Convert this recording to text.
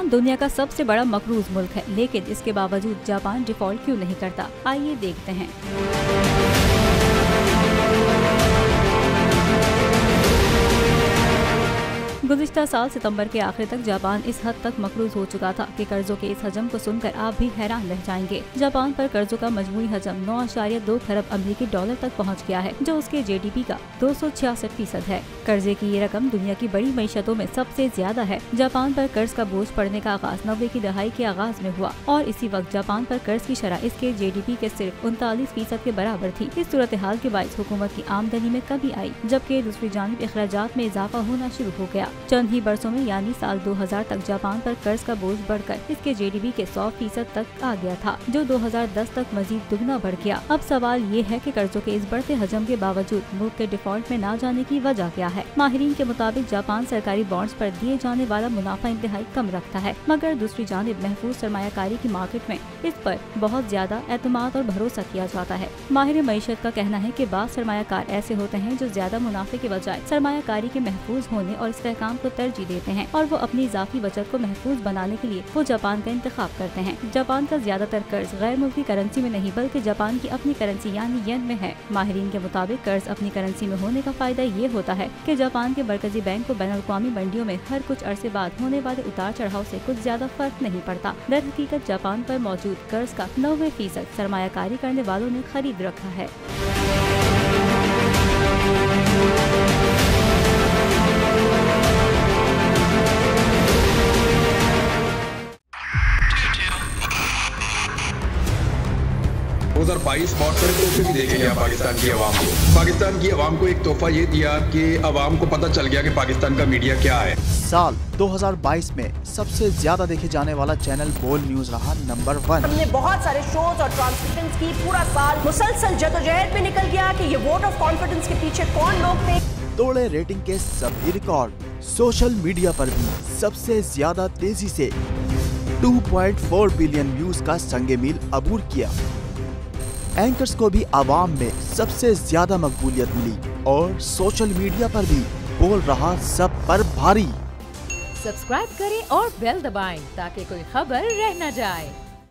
Japan दुनिया का सबसे बड़ा मकरूज मुल्क है, लेकिन इसके बावजूद जापान डिफॉल्ट क्यों नहीं करता? आइए देखते हैं। गुज़िश्ता साल सितंबर के आखिर तक जापान इस हद तक मकरूज हो चुका था कि कर्जों के इस हजम को सुनकर आप भी हैरान रह जाएंगे। जापान पर कर्जों का मजमूई हजम 9.2 खरब अमेरिकी डॉलर तक पहुंच गया है, जो उसके जीडीपी का 266% है। कर्जे की ये रकम दुनिया की बड़ी मईशतों में सबसे ज्यादा है। जापान पर कर्ज का बोझ पड़ने का आगाज 90 की दहाई के आगाज में हुआ और इसी वक्त जापान पर कर्ज की शरह इसके जीडीपी के सिर्फ 39% के बराबर थी। इस सूरत हाल के बायस हुकूमत की आमदनी में कमी आई, जबकि दूसरी जानिब अखराजात में इजाफा होना शुरू हो गया। चंद ही बरसों में यानी साल 2000 तक जापान पर कर्ज का बोझ बढ़कर इसके जीडीपी के 100% तक आ गया था, जो 2010 तक मजीद दुगना बढ़ गया। अब सवाल ये है कि कर्जों के इस बढ़ते हजम के बावजूद मुल्क के डिफॉल्ट में न जाने की वजह क्या है? माहिरीन के मुताबिक जापान सरकारी बॉन्ड्स पर दिए जाने वाला मुनाफा इंतहाई कम रखता है, मगर दूसरी जानिब महफूज सरमायाकारी की मार्केट में इस पर बहुत ज्यादा एतमाद और भरोसा किया जाता है। माहिर मईशत का कहना है कि बाज़ सरमायाकार ऐसे होते हैं जो ज्यादा मुनाफे के बजाय सरमायाकारी के महफूज होने और इस्तेहकाम को तरजीह देते हैं और वो अपनी इजाफी बचत को महफूज बनाने के लिए वो जापान का इंतखाब करते हैं। जापान का ज्यादातर कर्ज गैर मुल्की करेंसी में नहीं बल्कि जापान की अपनी करेंसी यानी येन में है। माहिरीन के मुताबिक कर्ज अपनी करेंसी में होने का फायदा ये होता है कि जापान के मरकजी बैंक को बैनुल अक़वामी मंडियों में हर कुछ अरसे बाद होने वाले उतार चढ़ाव से कुछ ज्यादा फर्क नहीं पड़ता। दर हकीकत जापान पर मौजूद कर्ज का 90% सरमायाकारी करने वालों ने खरीद रखा है। उधर 22 बहुत सारे तोहफे भी देखे गया पाकिस्तान की आवाम को। पाकिस्तान की आवाम को एक तोहफा ये दिया कि आवाम को पता चल गया कि पाकिस्तान का मीडिया क्या है। साल 2022 में सबसे ज्यादा देखे जाने वाला चैनल बोल न्यूज रहा नंबर 1। हमने बहुत सारे शोज और ट्रांसमिशंस की, पूरा साल मुसलसल जदोजहद में निकल गया कि ये वोट ऑफ कॉन्फिडेंस के पीछे कौन लोग थे। तोड़े रेटिंग के सभी रिकॉर्ड। सोशल मीडिया पर भी सबसे ज्यादा तेजी से 2.4 बिलियन व्यूज का संगे मील अबूर किया। एंकर्स को भी आवाम में सबसे ज्यादा मकबूलियत मिली और सोशल मीडिया पर भी बोल रहा सब पर भारी। सब्सक्राइब करें और बेल दबाएं ताकि कोई खबर रह न जाए।